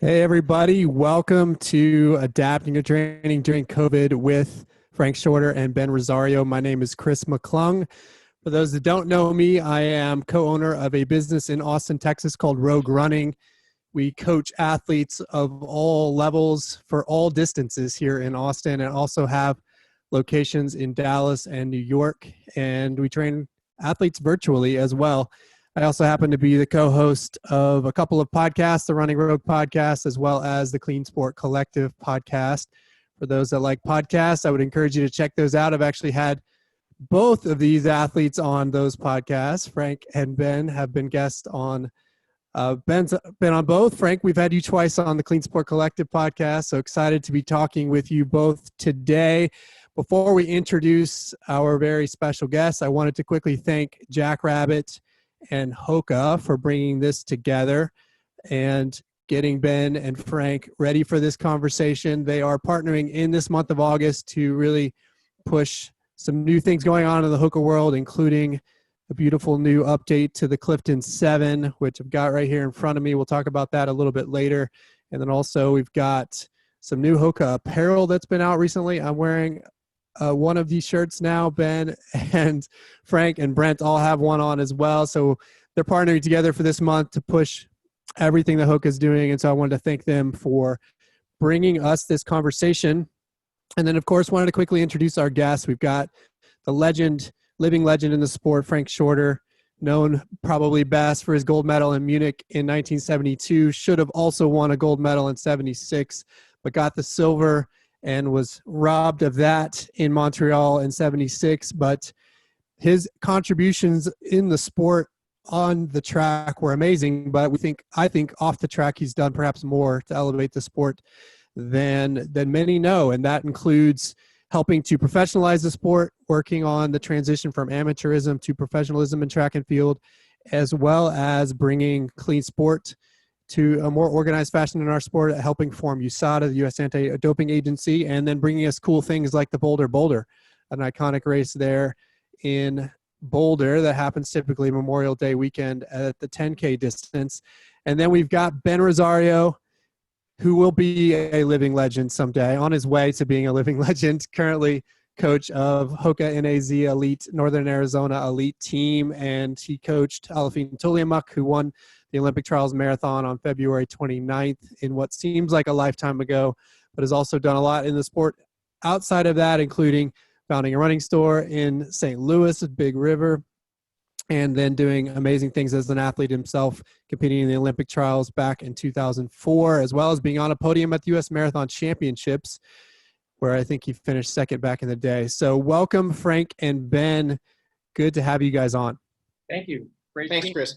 Hey, everybody. Welcome to Adapting to Training During COVID with Frank Shorter and Ben Rosario. My name is Chris McClung. For those that don't know me, I am co-owner of a business in Austin, Texas called Rogue Running. We coach athletes of all levels for all distances here in Austin and also have locations in Dallas and New York. And we train athletes virtually as well. I also happen to be the co-host of a couple of podcasts, the Running Rogue podcast, as well as the Clean Sport Collective podcast. For those that like podcasts, I would encourage you to check those out. I've actually had both of these athletes on those podcasts. Frank and Ben have been guests on. Ben's been on both. Frank, we've had you twice on the Clean Sport Collective podcast, so excited to be talking with you both today. Before we introduce our very special guests, I wanted to quickly thank Jackrabbit and Hoka for bringing this together and getting Ben and Frank ready for this conversation. They are partnering in this month of August to really push some new things going on in the Hoka world, including a beautiful new update to the Clifton 7, which I've got right here in front of me. We'll talk about that a little bit later. And then also we've got some new Hoka apparel that's been out recently. I'm wearing one of these shirts now. Ben and Frank and Brent all have one on as well. So they're partnering together for this month to push everything that Hoka is doing. And so I wanted to thank them for bringing us this conversation. And then, of course, wanted to quickly introduce our guests. We've got the legend, living legend in the sport, Frank Shorter, known probably best for his gold medal in Munich in 1972, should have also won a gold medal in 76, but got the silver and was robbed of that in Montreal in 76. But his contributions in the sport on the track were amazing, but I think off the track he's done perhaps more to elevate the sport than many know, and that includes helping to professionalize the sport, working on the transition from amateurism to professionalism in track and field, as well as bringing clean sport to a more organized fashion in our sport, helping form USADA, the U.S. Anti-Doping Agency, and then bringing us cool things like the Boulder, an iconic race there in Boulder that happens typically Memorial Day weekend at the 10K distance. And then we've got Ben Rosario, who will be a living legend someday, on his way to being a living legend, currently coach of Hoka NAZ Elite, Northern Arizona Elite team, and he coached Alafine Tuliamuk, who won the Olympic Trials Marathon on February 29th in what seems like a lifetime ago, but has also done a lot in the sport outside of that, including founding a running store in St. Louis at Big River, and then doing amazing things as an athlete himself, competing in the Olympic trials back in 2004, as well as being on a podium at the U.S. Marathon Championships, where I think he finished second back in the day. So welcome, Frank and Ben. Good to have you guys on. Thank you. Great. Thanks, Chris.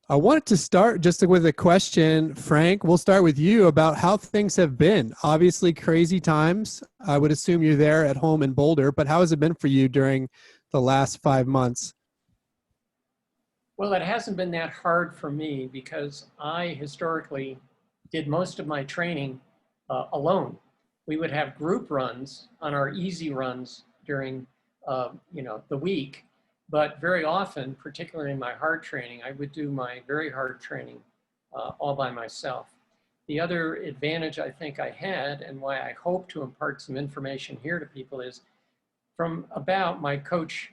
I wanted to start just with a question. Frank, we'll start with you about how things have been. Obviously, crazy times. I would assume you're there at home in Boulder, but how has it been for you during the last 5 months? Well, it hasn't been that hard for me because I historically did most of my training alone. We would have group runs on our easy runs during the week, but very often, particularly in my hard training, I would do my very hard training all by myself. The other advantage I think I had, and why I hope to impart some information here to people, is from about my coach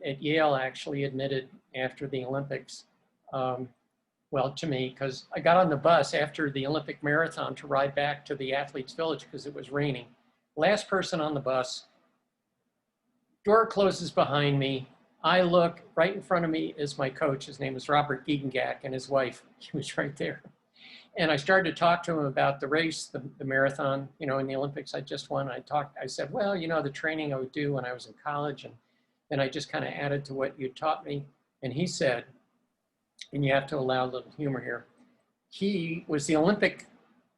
at Yale actually admitted after the Olympics, to me, because I got on the bus after the Olympic marathon to ride back to the athletes village because it was raining. Last person on the bus, door closes behind me. I look, right in front of me is my coach. His name is Robert Giegengak, and his wife, he was right there. And I started to talk to him about the race, the marathon, in the Olympics I just won. I said, well, the training I would do when I was in college, and then I just kind of added to what you taught me. And he said, and you have to allow a little humor here, he was the Olympic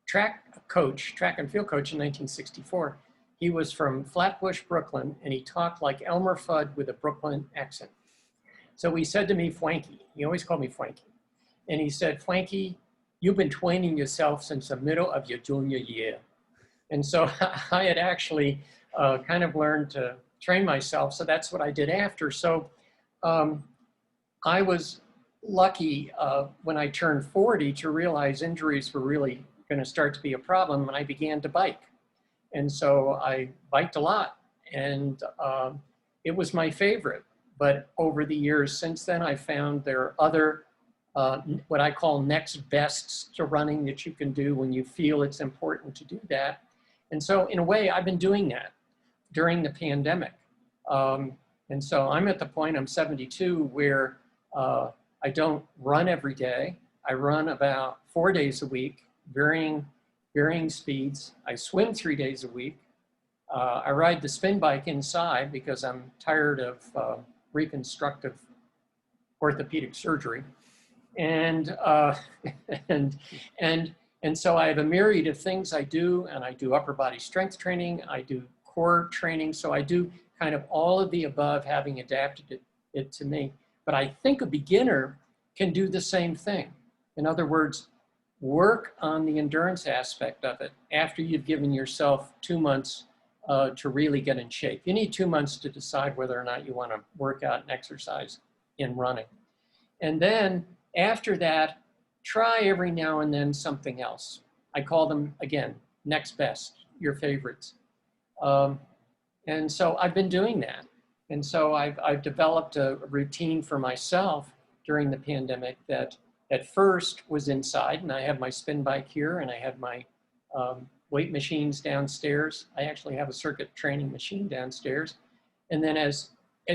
track and field coach in 1964. He was from Flatbush, Brooklyn, and he talked like Elmer Fudd with a Brooklyn accent. So he said to me, Fwanky, he always called me Fwanky. And he said, Fwanky, you've been training yourself since the middle of your junior year. And so I had actually kind of learned to train myself. So that's what I did after. So I was lucky when I turned 40 to realize injuries were really going to start to be a problem, and I began to bike. And so I biked a lot, and it was my favorite. But over the years since then, I found there are other what I call next bests to running that you can do when you feel it's important to do that. And so in a way, I've been doing that during the pandemic. And so I'm at the point, I'm 72, where I don't run every day. I run about 4 days a week, varying speeds. I swim 3 days a week. I ride the spin bike inside because I'm tired of reconstructive orthopedic surgery. And, and so I have a myriad of things I do, and I do upper body strength training, I do core training. So I do kind of all of the above, having adapted it to me. But I think a beginner can do the same thing. In other words, work on the endurance aspect of it after you've given yourself 2 months to really get in shape. You need 2 months to decide whether or not you want to work out and exercise in running. And then after that, try every now and then something else. I call them, again, next best, your favorites. And so I've been doing that. And so I've developed a routine for myself during the pandemic that at first was inside, and I have my spin bike here, and I have my weight machines downstairs. I actually have a circuit training machine downstairs. And then as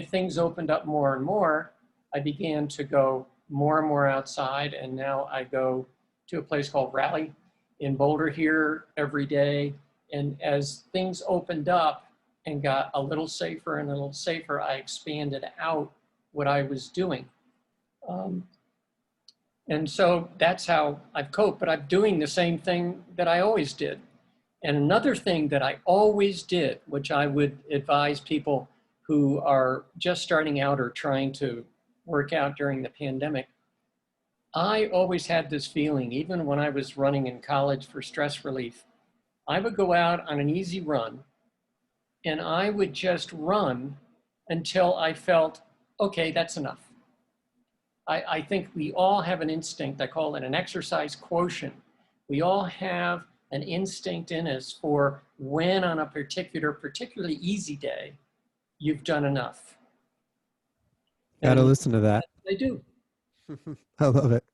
things opened up more and more, I began to go more and more outside, and now I go to a place called Raleigh in Boulder here every day. And as things opened up and got a little safer and a little safer, I expanded out what I was doing. And so that's how I've coped, but I'm doing the same thing that I always did. And another thing that I always did, which I would advise people who are just starting out or trying to work out during the pandemic, I always had this feeling, even when I was running in college for stress relief, I would go out on an easy run and I would just run until I felt, okay, that's enough. I think we all have an instinct, I call it an exercise quotient. We all have an instinct in us for when on a particularly easy day, you've done enough. Gotta listen to that. I do. I love it.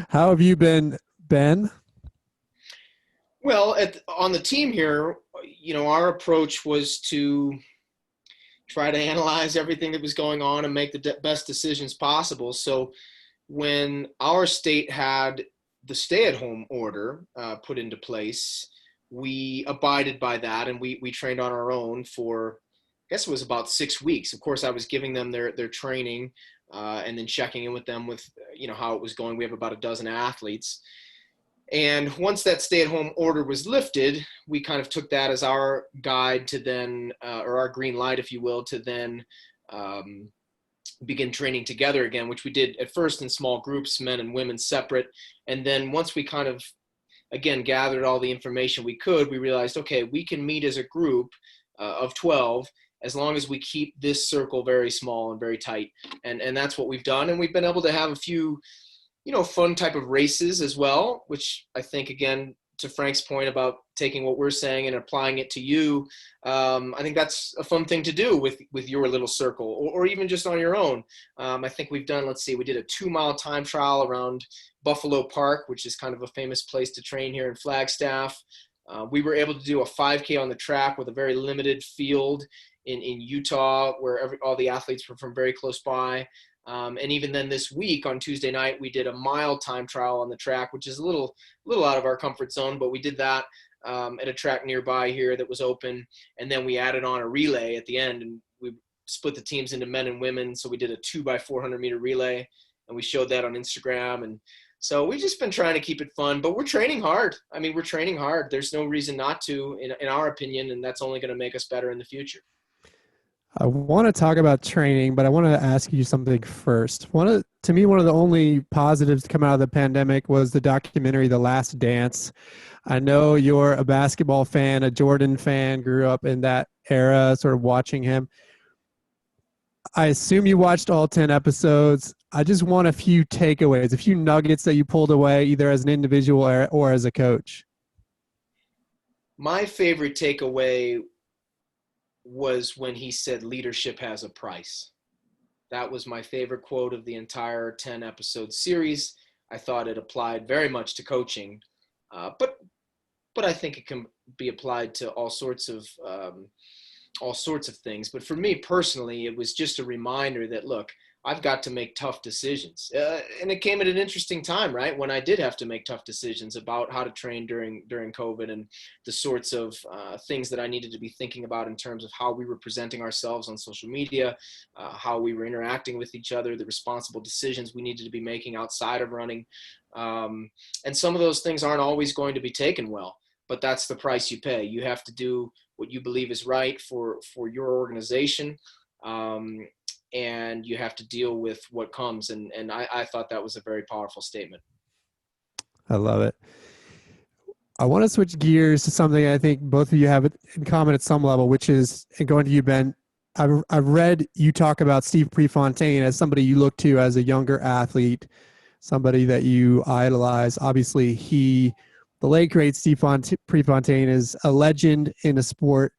How have you been, Ben? Well, on the team here, our approach was to try to analyze everything that was going on and make the best decisions possible. So when our state had the stay-at-home order put into place, we abided by that, and we trained on our own for, I guess it was about 6 weeks. Of course, I was giving them their training and then checking in with them with, how it was going. We have about a dozen athletes. And once that stay-at-home order was lifted, we kind of took that as our guide to then, or our green light, if you will, to then begin training together again, which we did at first in small groups, men and women separate. And then once we kind of, again, gathered all the information we could, we realized, okay, we can meet as a group of 12 as long as we keep this circle very small and very tight. And that's what we've done. And we've been able to have a few fun type of races as well, which I think, again, to Frank's point about taking what we're saying and applying it to you, I think that's a fun thing to do with your little circle, or even just on your own. I think we've done, we did a 2-mile time trial around Buffalo Park, which is kind of a famous place to train here in Flagstaff. We were able to do a 5K on the track with a very limited field in Utah, where all the athletes were from very close by. And even then this week on Tuesday night, we did a mile time trial on the track, which is a little out of our comfort zone, but we did that at a track nearby here that was open. And then we added on a relay at the end, and we split the teams into men and women. So we did a 2x400 meter relay, and we showed that on Instagram. And so we've just been trying to keep it fun, but we're training hard. I mean, we're training hard. There's no reason not to, in our opinion, and that's only going to make us better in the future. I want to talk about training, but I want to ask you something first. To me, one of the only positives to come out of the pandemic was the documentary, The Last Dance. I know you're a basketball fan, a Jordan fan, grew up in that era, sort of watching him. I assume you watched all 10 episodes. I just want a few takeaways, a few nuggets that you pulled away, either as an individual or as a coach. My favorite takeaway was when he said leadership has a price. That was my favorite quote of the entire 10 episode series. I thought it applied very much to coaching, but I think it can be applied to all sorts of things. But for me personally, it was just a reminder that, look, I've got to make tough decisions. And it came at an interesting time, right? When I did have to make tough decisions about how to train during COVID, and the sorts of things that I needed to be thinking about in terms of how we were presenting ourselves on social media, how we were interacting with each other, the responsible decisions we needed to be making outside of running. And some of those things aren't always going to be taken well, but that's the price you pay. You have to do what you believe is right for your organization. And you have to deal with what comes. And I thought that was a very powerful statement. I love it. I want to switch gears to something I think both of you have in common at some level, which is, and going to you, Ben, I've read you talk about Steve Prefontaine as somebody you look to as a younger athlete, somebody that you idolize. Obviously, the late great Steve Prefontaine is a legend in a sport.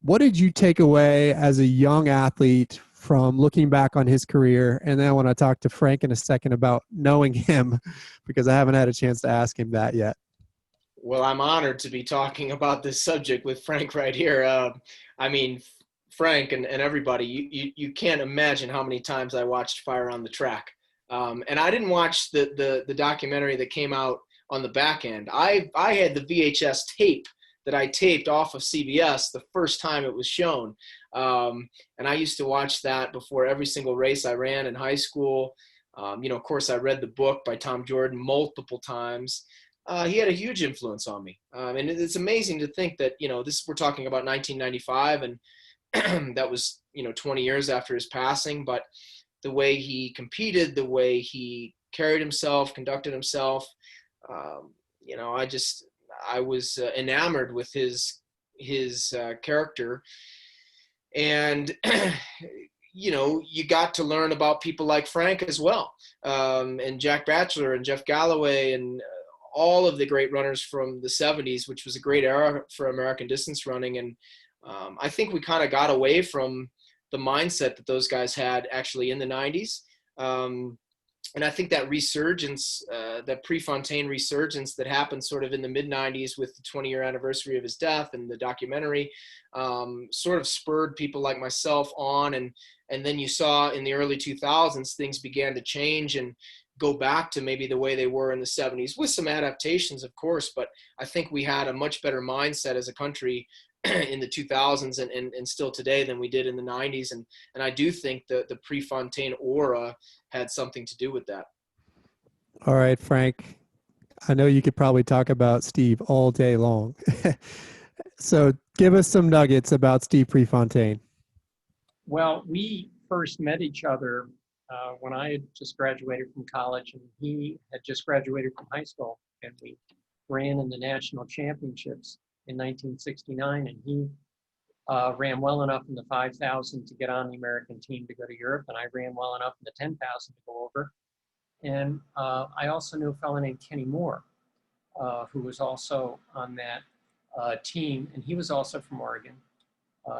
What did you take away as a young athlete from looking back on his career? And then I want to talk to Frank in a second about knowing him, because I haven't had a chance to ask him that yet. Well, I'm honored to be talking about this subject with Frank right here. I mean, Frank and everybody, you can't imagine how many times I watched Fire on the Track. And I didn't watch the documentary that came out on the back end. I had the VHS tape that I taped off of CBS the first time it was shown. And I used to watch that before every single race I ran in high school. Of course, I read the book by Tom Jordan multiple times. He had a huge influence on me. And it's amazing to think that, we're talking about 1995, and that was, 20 years after his passing. But the way he competed, the way he carried himself, conducted himself, I was enamored with his character. And, you got to learn about people like Frank as well, and Jack Batchelor and Jeff Galloway and all of the great runners from the 70s, which was a great era for American distance running. And I think we kind of got away from the mindset that those guys had actually in the 90s. And I think that resurgence, that Prefontaine resurgence that happened sort of in the mid-90s with the 20-year anniversary of his death and the documentary, sort of spurred people like myself on. And then you saw in the early 2000s, things began to change and go back to maybe the way they were in the 70s, with some adaptations, of course. But I think we had a much better mindset as a country in the 2000s and still today than we did in the 90s. And I do think that the Prefontaine aura had something to do with that. All right, Frank, I know you could probably talk about Steve all day long. So give us some nuggets about Steve Prefontaine. Well, we first met each other when I had just graduated from college and he had just graduated from high school, and we ran in the national championships in 1969, and he ran well enough in the 5,000 to get on the American team to go to Europe, and I ran well enough in the 10,000 to go over. And I also knew a fellow named Kenny Moore, who was also on that team, and he was also from Oregon.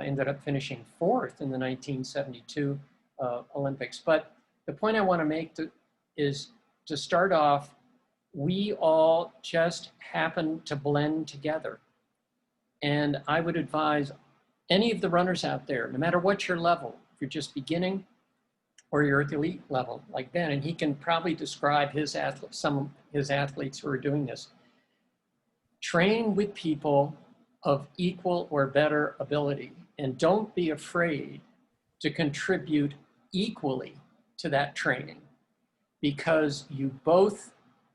Ended up finishing 4th in the 1972 Olympics. But the point I want to make is to start off, we all just happened to blend together. And I would advise any of the runners out there, no matter what your level, if you're just beginning or you're at the elite level like Ben, and he can probably describe some of his athletes who are doing this, train with people of equal or better ability, and don't be afraid to contribute equally to that training, because you both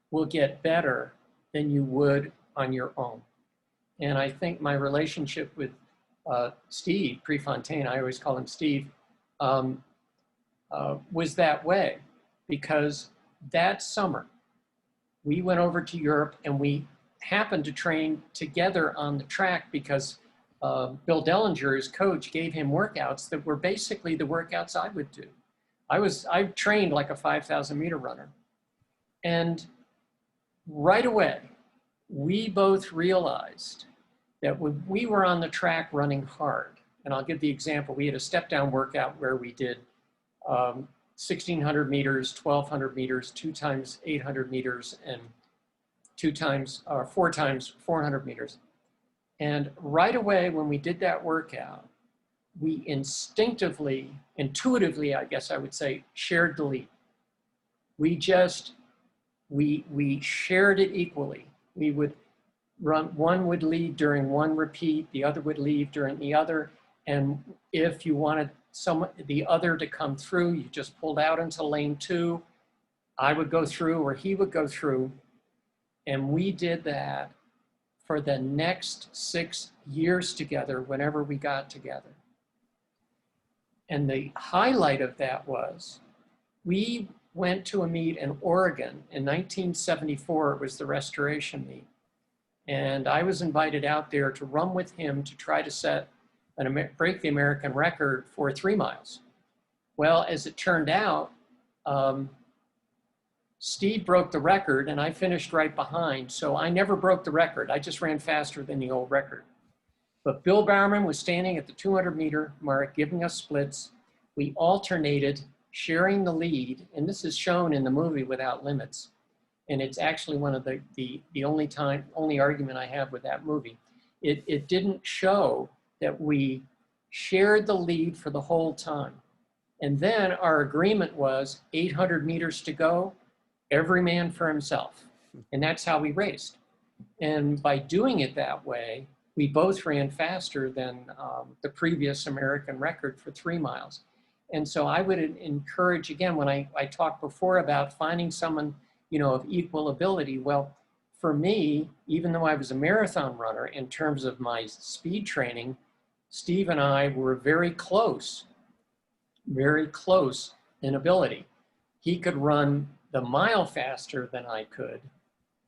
will get better than you would on your own. And I think my relationship with Steve Prefontaine, I always call him Steve, was that way, because that summer we went over to Europe and we happened to train together on the track because Bill Dellinger, his coach, gave him workouts that were basically the workouts I would do. I trained like a 5,000 meter runner. And right away, we both realized that when we were on the track running hard, and I'll give the example, we had a step down workout where we did 1,600 meters, 1,200 meters, 2 times 800 meters, and 4 times 400 meters. And right away when we did that workout, we intuitively, I guess I would say, shared the lead. We shared it equally. We would run, one would lead during one repeat, the other would lead during the other. And if you wanted the other to come through, you just pulled out into lane 2. I would go through or he would go through. And we did that for the next 6 years together whenever we got together. And the highlight of that was we went to a meet in Oregon in 1974. It was the Restoration meet. And I was invited out there to run with him to try to break the American record for 3 miles. Well, as it turned out, Steve broke the record and I finished right behind. So I never broke the record. I just ran faster than the old record. But Bill Bowerman was standing at the 200-meter mark, giving us splits. We alternated, sharing the lead, and this is shown in the movie Without Limits. And it's actually one of the only argument I have with that movie. It didn't show that we shared the lead for the whole time. And then our agreement was 800 meters to go, every man for himself. And that's how we raced. And by doing it that way, we both ran faster than the previous American record for 3 miles. And so I would encourage, again, when I talked before about finding someone, of equal ability, well, for me, even though I was a marathon runner, in terms of my speed training, Steve and I were very close in ability. He could run the mile faster than I could,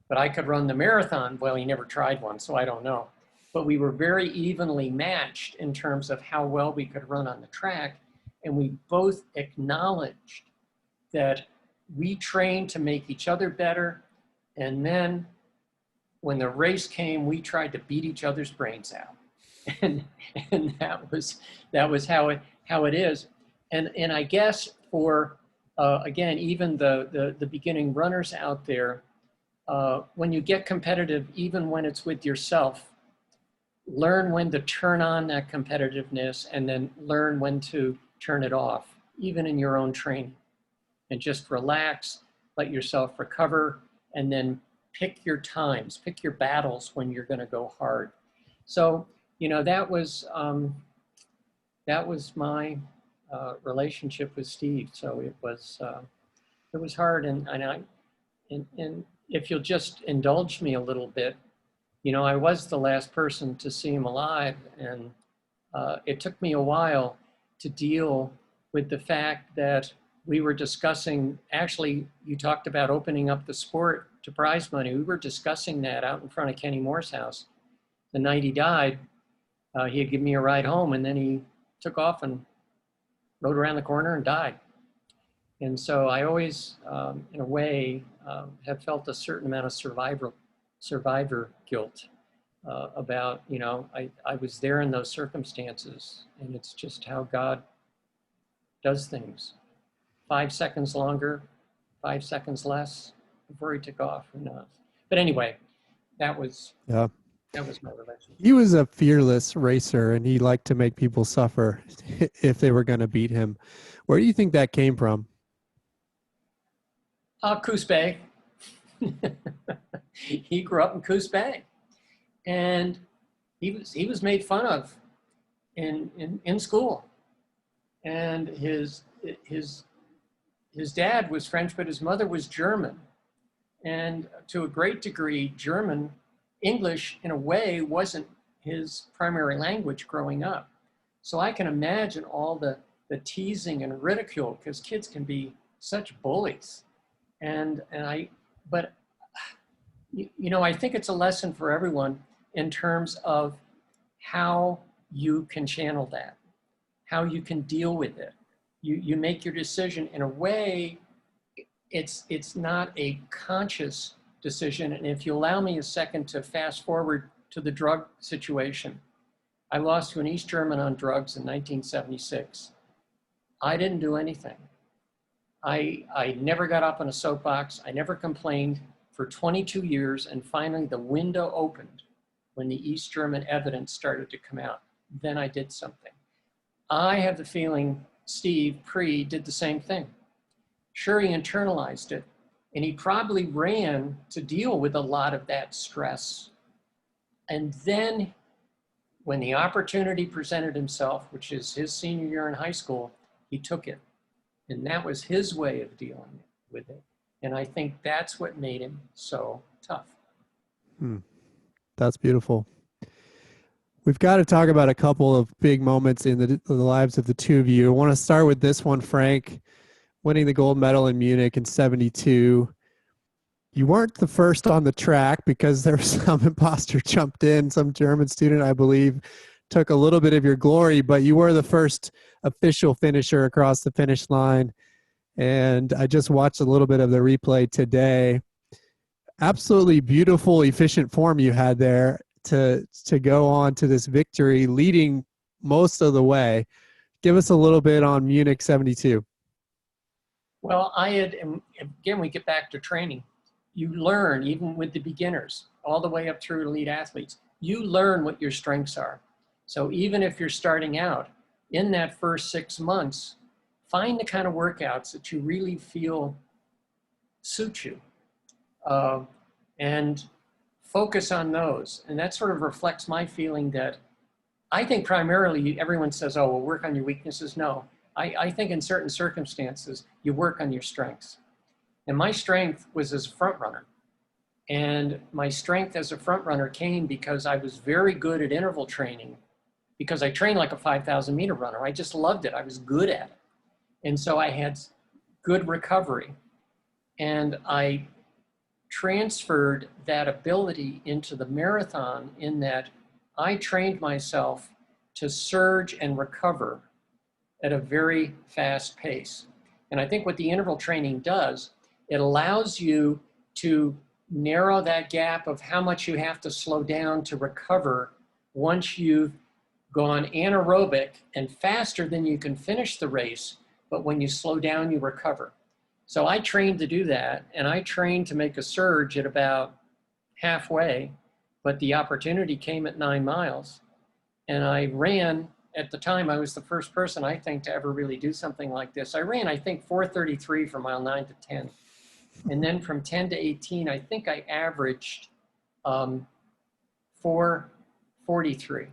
but I could run the marathon. Well, he never tried one, so I don't know. But we were very evenly matched in terms of how well we could run on the track. And we both acknowledged that we trained to make each other better. And then when the race came, we tried to beat each other's brains out. And that was how it is. And I guess for, again, even the beginning runners out there, when you get competitive, even when it's with yourself, learn when to turn on that competitiveness and then learn when to turn it off, even in your own training. And just relax, let yourself recover, and then pick your times, pick your battles when you're gonna go hard. So, that was my relationship with Steve. So it was hard, and if you'll just indulge me a little bit, I was the last person to see him alive, and it took me a while to deal with the fact that we were discussing, actually, you talked about opening up the sport to prize money. We were discussing that out in front of Kenny Moore's house. The night he died, he had given me a ride home, and then he took off and rode around the corner and died. And so I always, in a way, have felt a certain amount of survivor guilt about, I was there in those circumstances, and it's just how God does things. 5 seconds longer, 5 seconds less before he took off, who knows? But anyway, that was my relationship. He was a fearless racer, and he liked to make people suffer if they were going to beat him. Where do you think that came from? Coos Bay. He grew up in Coos Bay, and he was made fun of in school. And his dad was French, but his mother was German. And to a great degree, English in a way wasn't his primary language growing up. So I can imagine all the teasing and ridicule, because kids can be such bullies. But I think it's a lesson for everyone in terms of how you can channel that, how you can deal with it. You make your decision in a way, it's not a conscious decision. And if you allow me a second to fast forward to the drug situation. I lost to an East German on drugs in 1976. I didn't do anything. I never got up on a soapbox. I never complained for 22 years. And finally the window opened when the East German evidence started to come out. Then I did something. I have the feeling Steve Pre did the same thing. Sure, he internalized it, and he probably ran to deal with a lot of that stress. And then when the opportunity presented himself, which is his senior year in high school, he took it. And that was his way of dealing with it. And I think that's what made him so tough. That's beautiful. We've got to talk about a couple of big moments in the lives of the two of you. I want to start with this one, Frank, winning the gold medal in Munich in '72. You weren't the first on the track because there was some imposter jumped in, some German student, I believe, took a little bit of your glory, but you were the first official finisher across the finish line. And I just watched a little bit of the replay today. Absolutely beautiful, efficient form you had there to go on to this victory, leading most of the way. Give us a little bit on Munich '72. Well, again, we get back to training. You learn, even with the beginners, all the way up through elite athletes, you learn what your strengths are. So even if you're starting out, in that first 6 months, find the kind of workouts that you really feel suit you. And focus on those. And that sort of reflects my feeling that I think primarily everyone says, oh, well, work on your weaknesses. No, I think in certain circumstances, you work on your strengths. And my strength was as a front runner. And my strength as a front runner came because I was very good at interval training, because I trained like a 5,000 meter runner. I just loved it. I was good at it. And so I had good recovery. And I transferred that ability into the marathon in that I trained myself to surge and recover at a very fast pace. And I think what the interval training does, it allows you to narrow that gap of how much you have to slow down to recover once you've gone anaerobic and faster than you can finish the race, but when you slow down, you recover. So I trained to do that, and I trained to make a surge at about halfway, but the opportunity came at 9 miles. And I ran, at the time, I was the first person, I think, to ever really do something like this. I ran, I think, 4:33 from mile 9 to 10. And then from 10 to 18, I think I averaged 4:43.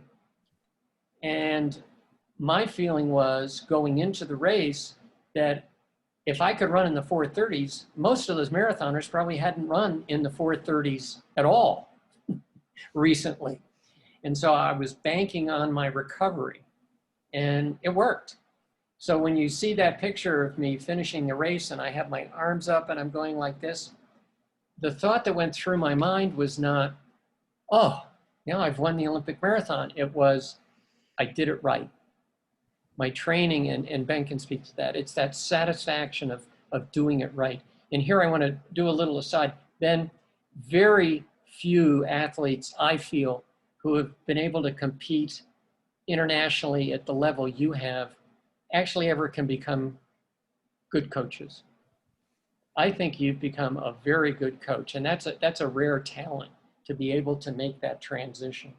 And my feeling was, going into the race, that if I could run in the 4:30s, most of those marathoners probably hadn't run in the 4:30s at all recently. And so I was banking on my recovery, and it worked. So when you see that picture of me finishing the race and I have my arms up and I'm going like this, the thought that went through my mind was not, oh, now I've won the Olympic marathon. It was, I did it right. My training, and Ben can speak to that, it's that satisfaction of doing it right. And here I want to do a little aside. Ben, very few athletes, I feel, who have been able to compete internationally at the level you have actually ever can become good coaches. I think you've become a very good coach, and that's a rare talent to be able to make that transition.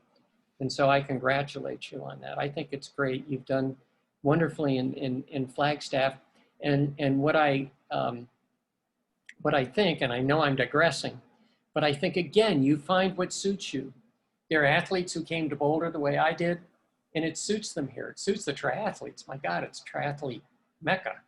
And so I congratulate you on that. I think it's great. You've done wonderfully in Flagstaff. And what I think, and I know I'm digressing, but I think, again, you find what suits you. There are athletes who came to Boulder the way I did, and it suits them here. It suits the triathletes. My God, it's triathlete Mecca.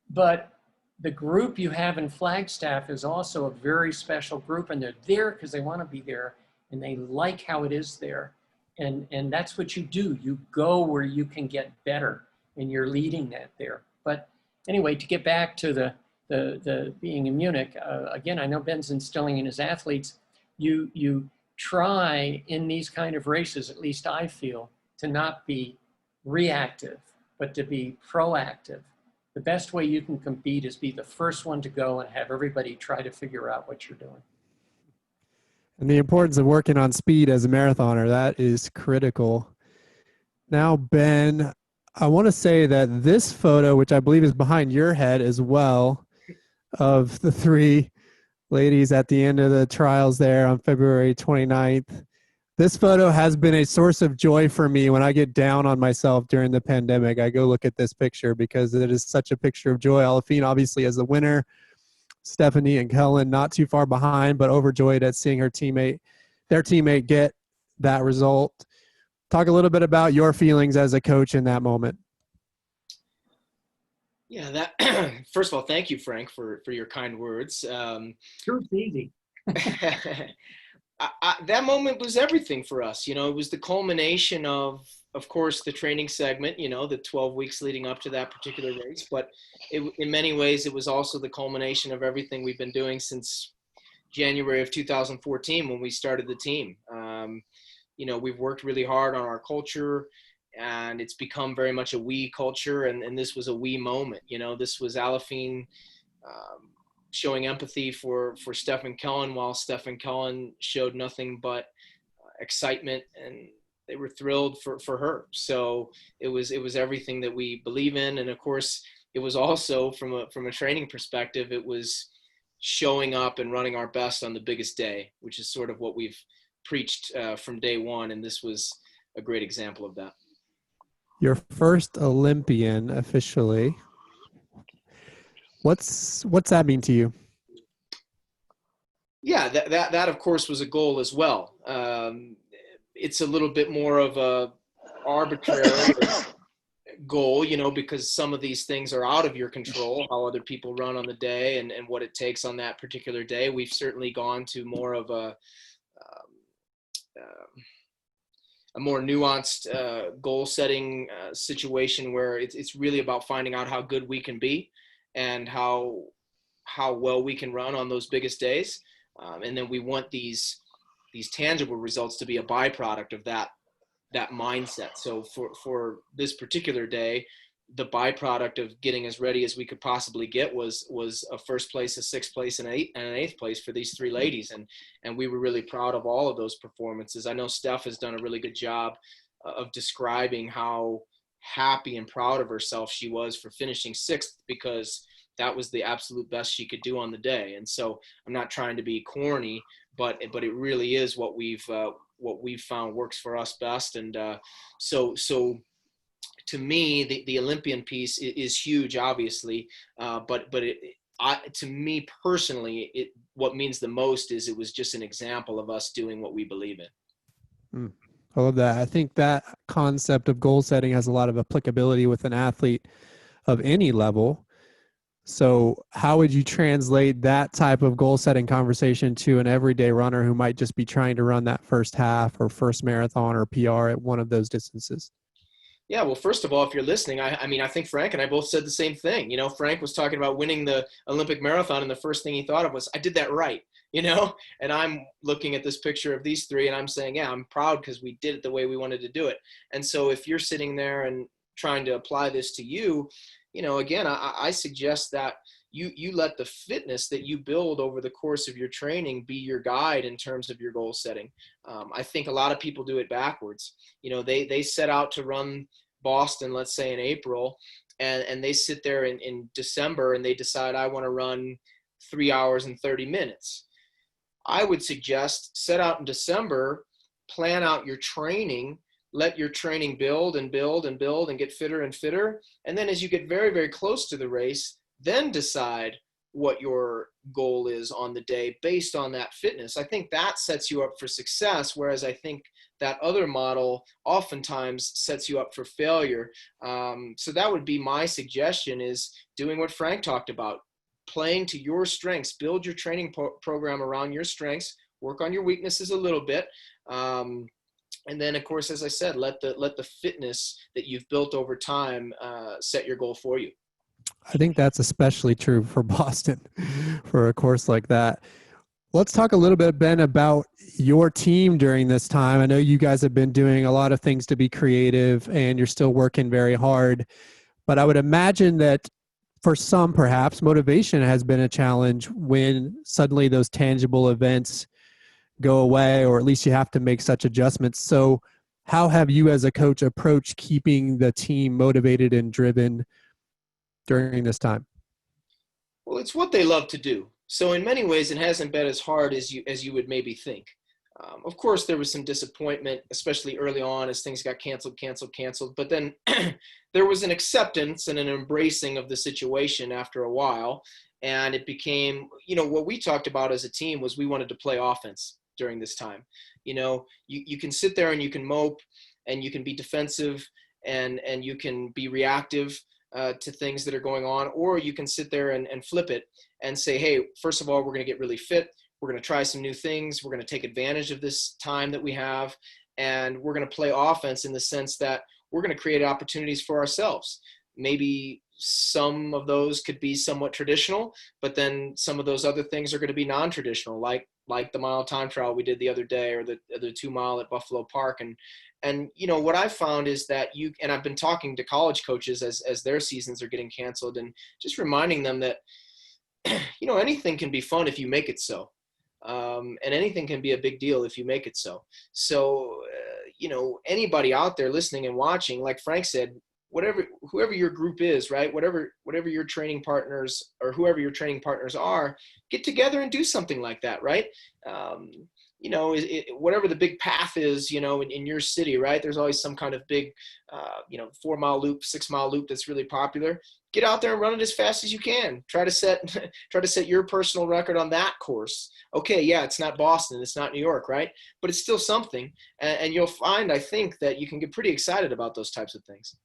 But the group you have in Flagstaff is also a very special group, and they're there because they want to be there, and they like how it is there. And that's what you do. You go where you can get better, and you're leading that there. But anyway, to get back to the being in Munich, again, I know Ben's instilling in his athletes, you try in these kind of races, at least I feel, to not be reactive, but to be proactive. The best way you can compete is be the first one to go and have everybody try to figure out what you're doing. And the importance of working on speed as a marathoner, that is critical. Now, Ben, I want to say that this photo, which I believe is behind your head as well, of the three ladies at the end of the trials there on February 29th, this photo has been a source of joy for me when I get down on myself during the pandemic. I go look at this picture because it is such a picture of joy. Aliphine, obviously, as the winner. Stephanie and Kellen not too far behind, but overjoyed at seeing their teammate get that result. Talk a little bit about your feelings as a coach in that moment. Yeah, that first of all, thank you, Frank, for your kind words. Sure, it's easy. That moment was everything for us. It was the culmination of course, the training segment, the 12 weeks leading up to that particular race. But in many ways, it was also the culmination of everything we've been doing since January of 2014 when we started the team. We've worked really hard on our culture, and it's become very much a we culture. And this was a we moment. This was Aliphine showing empathy for Steph and Kellen, while Steph and Kellen showed nothing but excitement, and they were thrilled for her. So it was everything that we believe in. And of course, it was also from a training perspective, it was showing up and running our best on the biggest day, which is sort of what we've preached from day one. And this was a great example of that. Your first Olympian officially. What's that mean to you? Yeah, that of course was a goal as well. It's a little bit more of a arbitrary goal, because some of these things are out of your control, how other people run on the day and what it takes on that particular day. We've certainly gone to more of a more nuanced goal setting situation where it's really about finding out how good we can be and how well we can run on those biggest days. And then we want these tangible results to be a byproduct of that mindset. So for this particular day, the byproduct of getting as ready as we could possibly get was a first place, a sixth place, and an eighth place for these three ladies. And we were really proud of all of those performances. I know Steph has done a really good job of describing how happy and proud of herself she was for finishing sixth, because that was the absolute best she could do on the day. And so I'm not trying to be corny, but it really is what we've found works for us best. And so to me, the Olympian piece is huge, obviously, but to me personally, what means the most is it was just an example of us doing what we believe in. I love that. I think that concept of goal setting has a lot of applicability with an athlete of any level. So how would you translate that type of goal setting conversation to an everyday runner who might just be trying to run that first half or first marathon or PR at one of those distances? Yeah, well, first of all, if you're listening, I think Frank and I both said the same thing. Frank was talking about winning the Olympic marathon, and the first thing he thought of was, I did that right, and I'm looking at this picture of these three, and I'm saying, yeah, I'm proud because we did it the way we wanted to do it. And so if you're sitting there and trying to apply this to you, again, I suggest that you let the fitness that you build over the course of your training be your guide in terms of your goal setting. I think a lot of people do it backwards. They set out to run Boston, let's say in April, and they sit there in December and they decide, I want to run 3 hours and 30 minutes. I would suggest set out in December, plan out your training, let your training build and build and build and get fitter and fitter. And then as you get very, very close to the race, then decide what your goal is on the day based on that fitness. I think that sets you up for success, whereas I think that other model oftentimes sets you up for failure. So that would be my suggestion, is doing what Frank talked about, playing to your strengths, build your training program around your strengths, work on your weaknesses a little bit. And then, of course, as I said, let the fitness that you've built over time set your goal for you. I think that's especially true for Boston, for a course like that. Let's talk a little bit, Ben, about your team during this time. I know you guys have been doing a lot of things to be creative, and you're still working very hard. But I would imagine that for some, perhaps, motivation has been a challenge when suddenly those tangible events go away, or at least you have to make such adjustments. So how have you as a coach approached keeping the team motivated and driven during this time? Well, it's what they love to do. So in many ways, it hasn't been as hard as you would maybe think. Of course, there was some disappointment, especially early on as things got canceled. But then there was an acceptance and an embracing of the situation after a while. And it became, what we talked about as a team was we wanted to play offense during this time. You can sit there and you can mope and you can be defensive and you can be reactive to things that are going on, or you can sit there and flip it and say, hey, first of all, we're going to get really fit. We're going to try some new things. We're going to take advantage of this time that we have. And we're going to play offense in the sense that we're going to create opportunities for ourselves. Maybe some of those could be somewhat traditional, but then some of those other things are going to be non-traditional, like the mile time trial we did the other day, or the 2 mile at Buffalo Park. And what I've found is that and I've been talking to college coaches as their seasons are getting canceled, and just reminding them that, anything can be fun if you make it so. And anything can be a big deal if you make it so. So, anybody out there listening and watching, like Frank said, whoever your group is, right? Whatever your training partners or whoever your training partners are, get together and do something like that, right? Whatever the big path is, in your city, right? There's always some kind of big, 4 mile loop, 6 mile loop that's really popular. Get out there and run it as fast as you can. Try to set your personal record on that course. Okay, yeah, it's not Boston, it's not New York, right? But it's still something, and you'll find, I think, that you can get pretty excited about those types of things.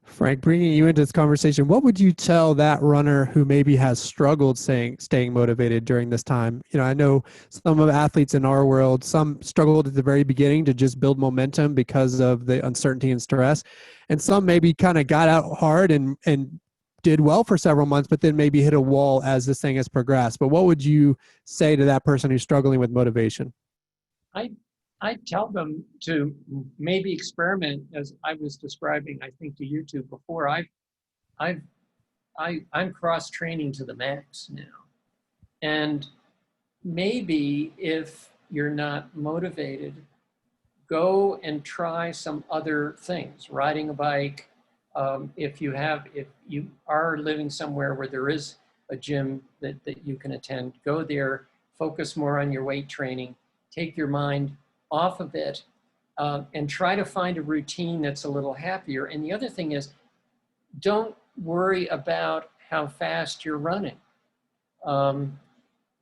Frank, bringing you into this conversation, what would you tell that runner who maybe has struggled staying motivated during this time? I know some of the athletes in our world, some struggled at the very beginning to just build momentum because of the uncertainty and stress. And some maybe kind of got out hard and did well for several months, but then maybe hit a wall as this thing has progressed. But what would you say to that person who's struggling with motivation? I tell them to maybe experiment, as I was describing, I think, to you two before. I'm cross training to the max now, and maybe if you're not motivated, go and try some other things. Riding a bike. If you are living somewhere where there is a gym that you can attend, go there. Focus more on your weight training. Take your mind off of it, and try to find a routine that's a little happier. And the other thing is, don't worry about how fast you're running.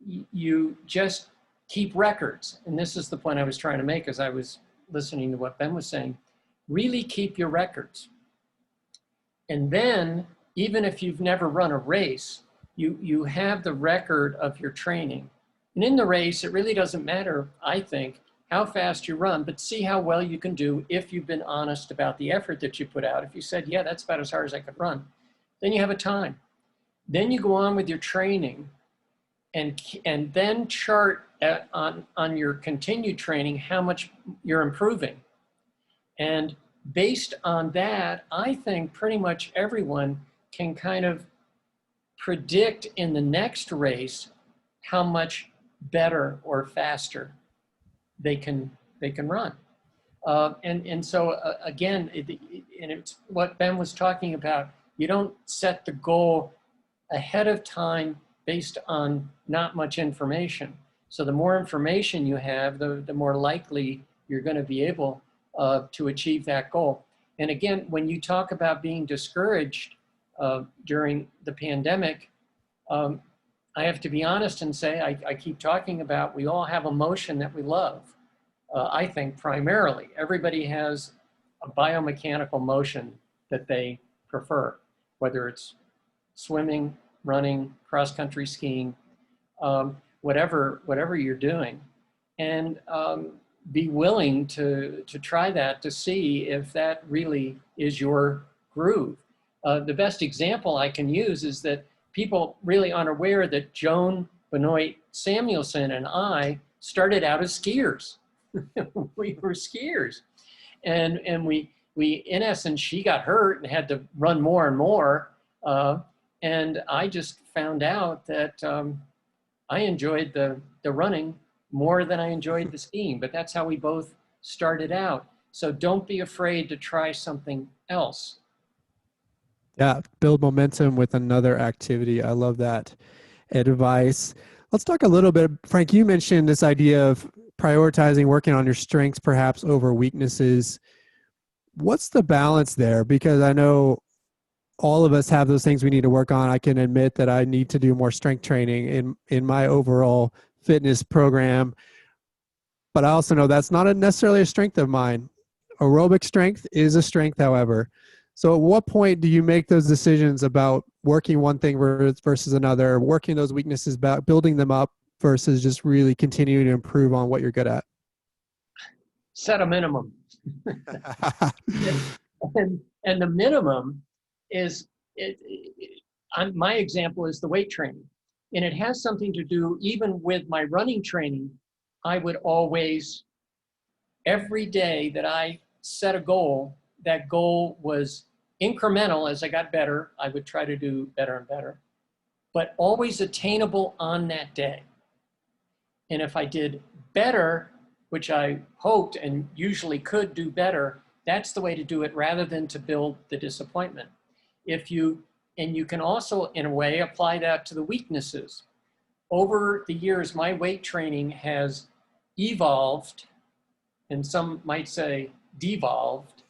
You just keep records. And this is the point I was trying to make as I was listening to what Ben was saying. Really keep your records. And then, even if you've never run a race, you have the record of your training. And in the race, it really doesn't matter, I think, how fast you run, but see how well you can do if you've been honest about the effort that you put out. If you said, yeah, that's about as hard as I could run, then you have a time. Then you go on with your training and then chart on your continued training how much you're improving. And based on that, I think pretty much everyone can kind of predict in the next race how much better or faster they can run. And so again, and it's what Ben was talking about. You don't set the goal ahead of time based on not much information. So the more information you have, the more likely you're going to be able to achieve that goal. And again, when you talk about being discouraged during the pandemic, I have to be honest and say, I keep talking about, we all have emotion that we love. I think primarily, everybody has a biomechanical motion that they prefer, whether it's swimming, running, cross-country skiing, whatever you're doing. And be willing to try that to see if that really is your groove. The best example I can use is that people really aren't aware that Joan Benoit Samuelson and I started out as skiers. We were skiers. And we in essence, she got hurt and had to run more and more. And I just found out that I enjoyed the running more than I enjoyed the skiing, but that's how we both started out. So don't be afraid to try something else. Yeah, build momentum with another activity. I love that advice. Let's talk a little bit. Frank, you mentioned this idea of prioritizing working on your strengths perhaps over weaknesses. What's the balance there? Because I know all of us have those things we need to work on. I can admit that I need to do more strength training in my overall fitness program, but I also know that's not necessarily a strength of mine. Aerobic strength is a strength, however. So at what point do you make those decisions about working one thing versus another, working those weaknesses back, building them up versus just really continuing to improve on what you're good at? Set a minimum. And the minimum is, my example is the weight training. And it has something to do, even with my running training, I would always, every day that I set a goal, that goal was incremental. As I got better, I would try to do better and better, but always attainable on that day. And if I did better, which I hoped and usually could do better, that's the way to do it rather than to build the disappointment. And you can also, in a way, apply that to the weaknesses. Over the years, my weight training has evolved, and some might say devolved,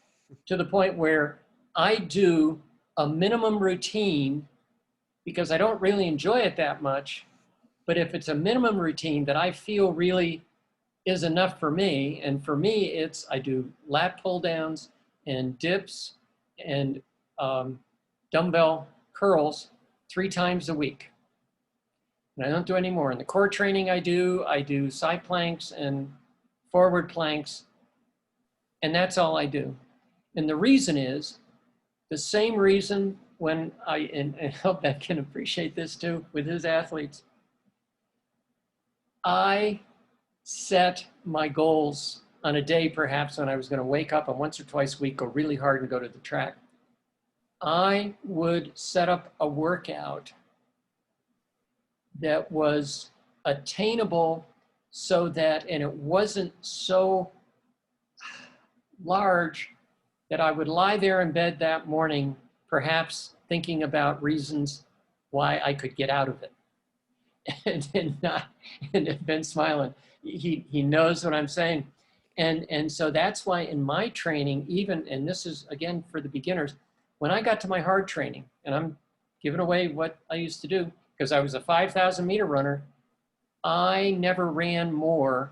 to the point where I do a minimum routine because I don't really enjoy it that much. But if it's a minimum routine that I feel really is enough for me, and for me, it's I do lat pull downs and dips and dumbbell curls 3 times a week. And I don't do any more. In the core training I do side planks and forward planks, and that's all I do. And the reason is the same reason when and I hope Ben can appreciate this too with his athletes. I set my goals on a day perhaps when I was going to wake up and once or twice a week go really hard and go to the track. I would set up a workout that was attainable so that, and it wasn't so large that I would lie there in bed that morning, perhaps thinking about reasons why I could get out of it. And Ben's smiling. He knows what I'm saying. And so that's why in my training, even, and this is again for the beginners, when I got to my hard training, and I'm giving away what I used to do, because I was a 5,000 meter runner, I never ran more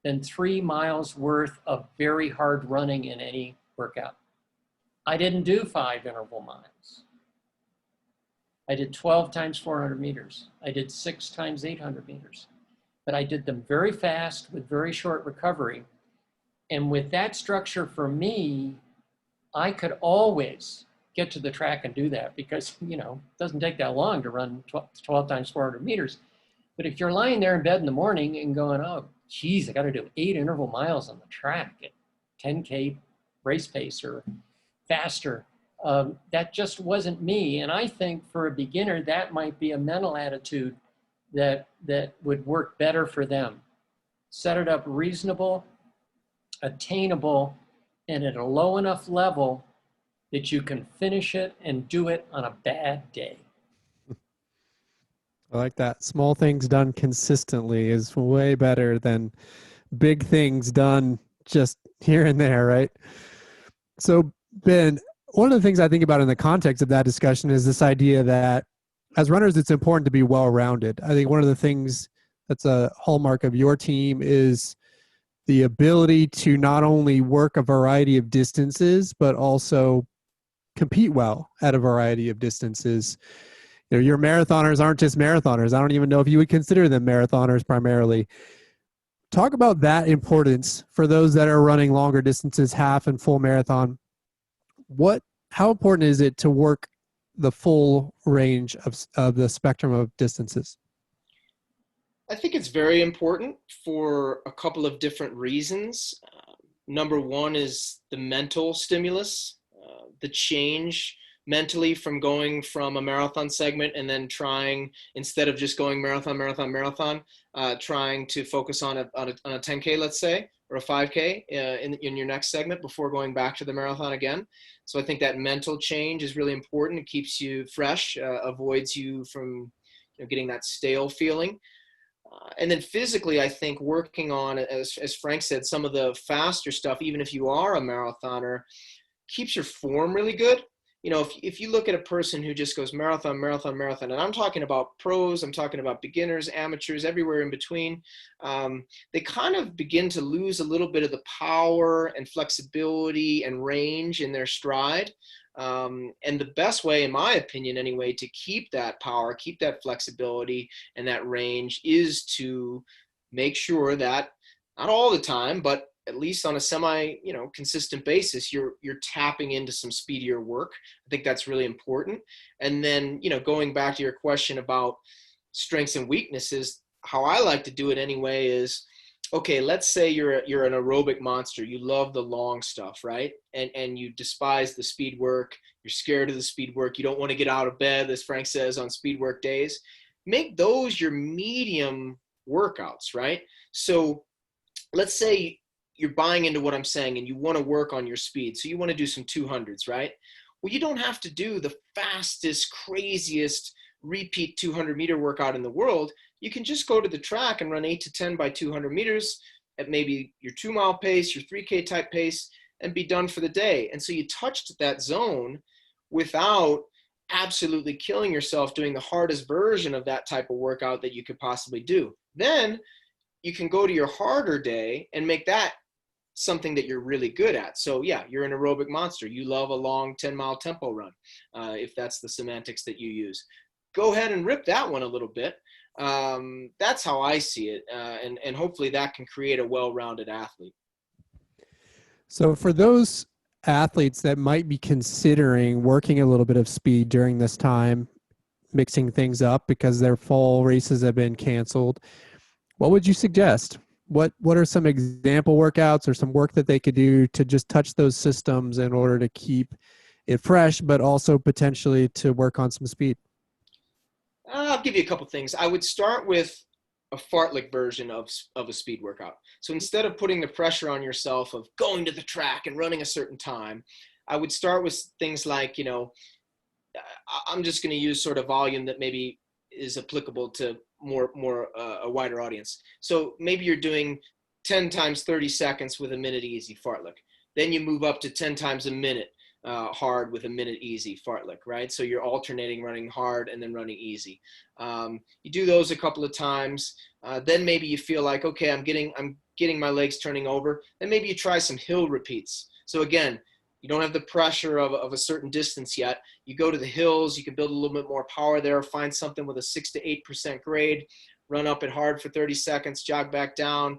than 3 miles worth of very hard running in any workout. I didn't do 5 interval miles. I did 12 times 400 meters. I did 6 times 800 meters. But I did them very fast with very short recovery. And with that structure for me, I could always get to the track and do that because, you know, it doesn't take that long to run 12 times 400 meters. But if you're lying there in bed in the morning and going, oh, geez, I got to do 8 interval miles on the track at 10K race pace or faster, that just wasn't me. And I think for a beginner, that might be a mental attitude that would work better for them. Set it up reasonable, attainable, and at a low enough level that you can finish it and do it on a bad day. I like that. Small things done consistently is way better than big things done just here and there, right? So, Ben, one of the things I think about in the context of that discussion is this idea that as runners, it's important to be well-rounded. I think one of the things that's a hallmark of your team is the ability to not only work a variety of distances, but also compete well at a variety of distances. You know, your marathoners aren't just marathoners. I don't even know if you would consider them marathoners primarily. Talk about that importance for those that are running longer distances, half and full marathon. How important is it to work the full range of the spectrum of distances? I think it's very important for a couple of different reasons. Number one is the mental stimulus, the change mentally from going from a marathon segment and then trying, instead of just going marathon, trying to focus on a 10K, let's say, or a 5K in your next segment before going back to the marathon again. So I think that mental change is really important. It keeps you fresh, avoids you from getting that stale feeling. And then physically, I think working on, as Frank said, some of the faster stuff, even if you are a marathoner, keeps your form really good. If you look at a person who just goes marathon, and I'm talking about pros, I'm talking about beginners, amateurs, everywhere in between, they kind of begin to lose a little bit of the power and flexibility and range in their stride. And the best way, in my opinion anyway, to keep that power, keep that flexibility and that range is to make sure that, not all the time, but at least on a consistent basis, you're tapping into some speedier work. I think that's really important. And then, going back to your question about strengths and weaknesses, how I like to do it anyway is, okay, let's say you're an aerobic monster. You love the long stuff, right? And you despise the speed work. You're scared of the speed work. You don't want to get out of bed, as Frank says, on speed work days. Make those your medium workouts, right? So let's say you're buying into what I'm saying and you want to work on your speed. So you want to do some 200s, right? Well, you don't have to do the fastest, craziest repeat 200-meter workout in the world. You can just go to the track and run 8 to 10 by 200 meters at maybe your 2-mile pace, your 3K type pace, and be done for the day. And so you touched that zone without absolutely killing yourself doing the hardest version of that type of workout that you could possibly do. Then you can go to your harder day and make that something that you're really good at. So yeah, you're an aerobic monster. You love a long 10-mile tempo run, if that's the semantics that you use. Go ahead and rip that one a little bit. That's how I see it. And hopefully that can create a well-rounded athlete. So for those athletes that might be considering working a little bit of speed during this time, mixing things up because their fall races have been canceled, what would you suggest? What are some example workouts or some work that they could do to just touch those systems in order to keep it fresh, but also potentially to work on some speed? I'll give you a couple things. I would start with a fartlek version of a speed workout. So instead of putting the pressure on yourself of going to the track and running a certain time, I would start with things like, I'm just going to use sort of volume that maybe is applicable to a wider audience. So maybe you're doing 10 times 30 seconds with a minute easy fartlek. Then you move up to 10 times a minute hard with a minute easy fartlek, right? So you're alternating running hard and then running easy. You do those a couple of times. Then maybe you feel like, okay, I'm getting my legs turning over. Then maybe you try some hill repeats. So again, you don't have the pressure of a certain distance yet. You go to the hills, you can build a little bit more power there, find something with a 6 to 8% grade, run up it hard for 30 seconds, jog back down,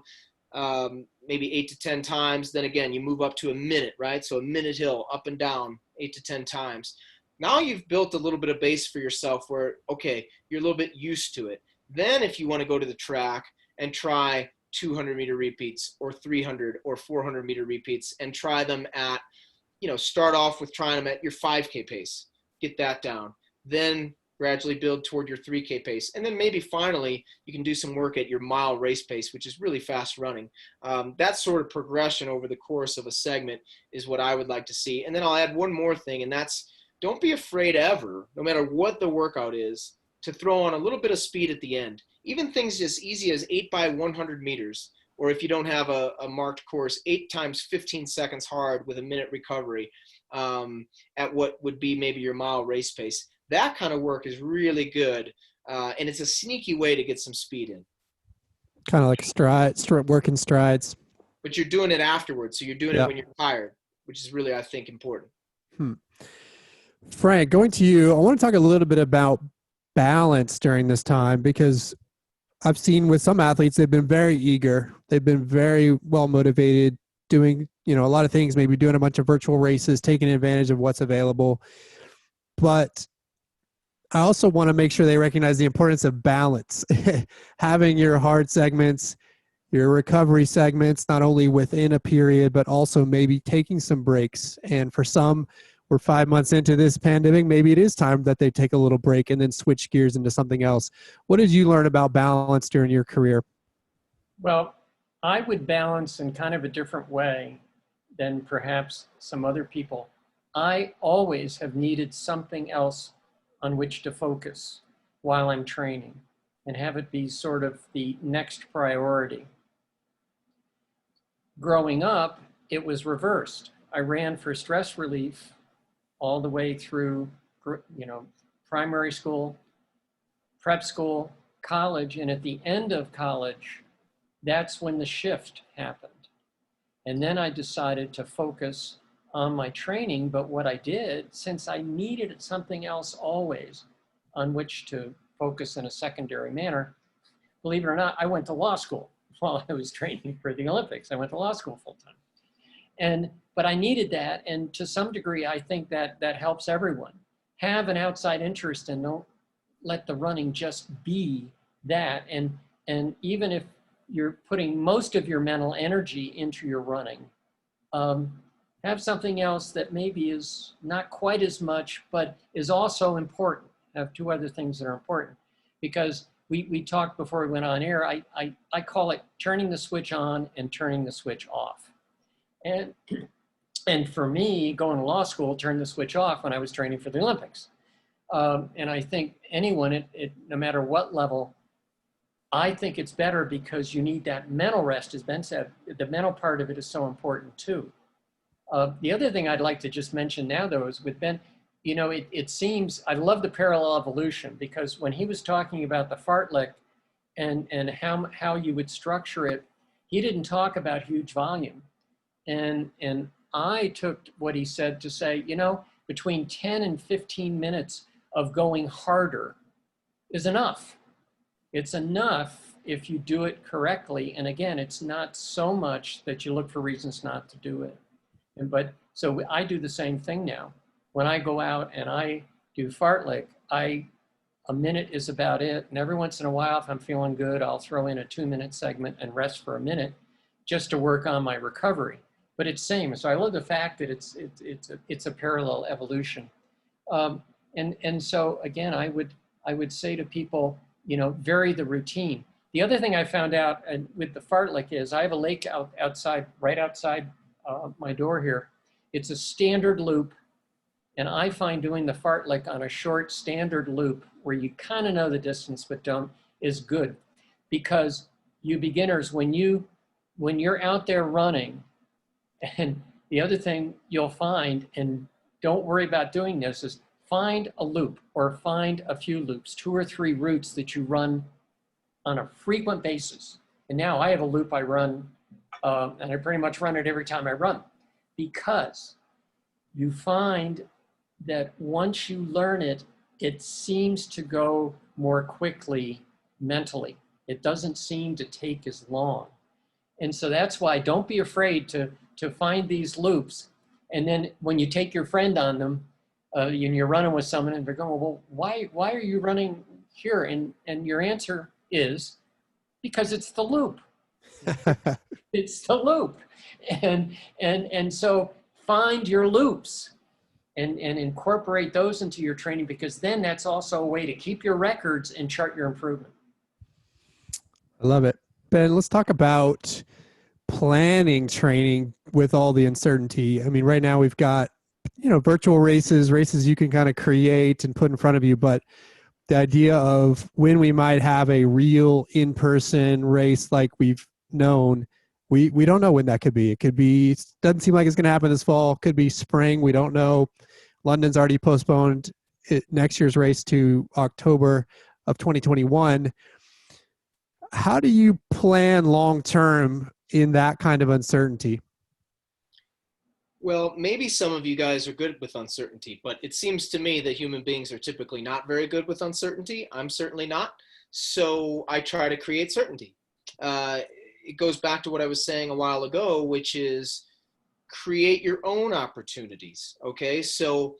maybe 8 to 10 times. Then again, you move up to a minute, right? So a minute hill, up and down, 8 to 10 times. Now you've built a little bit of base for yourself where, okay, you're a little bit used to it. Then if you want to go to the track and try 200-meter repeats or 300 or 400-meter repeats and try them at, start off with trying them at your 5K pace, get that down, then gradually build toward your 3K pace. And then maybe finally you can do some work at your mile race pace, which is really fast running. That sort of progression over the course of a segment is what I would like to see. And then I'll add one more thing, and that's don't be afraid ever, no matter what the workout is, to throw on a little bit of speed at the end. Even things as easy as 8 by 100 meters, or if you don't have a marked course, 8 times 15 seconds hard with a minute recovery at what would be maybe your mile race pace. That kind of work is really good, and it's a sneaky way to get some speed in. Kind of like working strides. But you're doing it afterwards, so you're doing it when you're tired, which is really, I think, important. Frank, going to you, I want to talk a little bit about balance during this time, because I've seen with some athletes, they've been very eager. They've been very well motivated, doing, a lot of things, maybe doing a bunch of virtual races, taking advantage of what's available. But I also want to make sure they recognize the importance of balance, having your hard segments, your recovery segments, not only within a period, but also maybe taking some breaks. And for some, we're 5 months into this pandemic. Maybe it is time that they take a little break and then switch gears into something else. What did you learn about balance during your career? Well, I would balance in kind of a different way than perhaps some other people. I always have needed something else on which to focus while I'm training and have it be sort of the next priority. Growing up, it was reversed. I ran for stress relief all the way through, primary school, prep school, college, and at the end of college, that's when the shift happened. And then I decided to focus on my training, but what I did, since I needed something else always on which to focus in a secondary manner, believe it or not, I went to law school while I was training for the Olympics. I went to law school full time. But I needed that, and to some degree, I think that helps everyone. Have an outside interest and don't let the running just be that. And even if you're putting most of your mental energy into your running, have something else that maybe is not quite as much, but is also important. Have two other things that are important. Because we talked before we went on air, I call it turning the switch on and turning the switch off. And for me, going to law school, turned the switch off when I was training for the Olympics. And I think anyone, no matter what level, I think it's better because you need that mental rest, as Ben said. The mental part of it is so important too. The other thing I'd like to just mention now, though, is with Ben, it seems, I love the parallel evolution, because when he was talking about the fartlek and how you would structure it, he didn't talk about huge volume. And I took what he said to say, between 10 and 15 minutes of going harder is enough. It's enough if you do it correctly. And again, it's not so much that you look for reasons not to do it. So I do the same thing now. When I go out and I do fartlek, a minute is about it. And every once in a while, if I'm feeling good, I'll throw in a 2-minute segment and rest for a minute just to work on my recovery. But it's same. So I love the fact that it's a parallel evolution. And so again, I would say to people, vary the routine. The other thing I found out with the fartlek is I have a lake outside, right outside my door here. It's a standard loop. And I find doing the fartlek on a short standard loop where you kind of know the distance but don't is good. Because you beginners, when you're out there running, and the other thing you'll find, and don't worry about doing this, is find a loop or find a few loops, 2 or 3 routes that you run on a frequent basis. And now I have a loop I run, and I pretty much run it every time I run, because you find that once you learn it, it seems to go more quickly mentally. It doesn't seem to take as long. And so that's why don't be afraid to find these loops. And then when you take your friend on them, you're running with someone and they're going, well, why are you running here? And your answer is, because it's the loop. It's the loop. And so find your loops and incorporate those into your training, because then that's also a way to keep your records and chart your improvement. I love it. Ben, let's talk about planning training with all the uncertainty. I mean, right now we've got, virtual races you can kind of create and put in front of you, but the idea of when we might have a real in-person race like we've known, we don't know when that could be. It could be, doesn't seem like it's going to happen this fall. Could be spring. We don't know. London's already postponed next year's race to October of 2021. How do you plan long-term in that kind of uncertainty? Well, maybe some of you guys are good with uncertainty, but it seems to me that human beings are typically not very good with uncertainty. I'm certainly not. So I try to create certainty. It goes back to what I was saying a while ago, which is create your own opportunities. Okay, so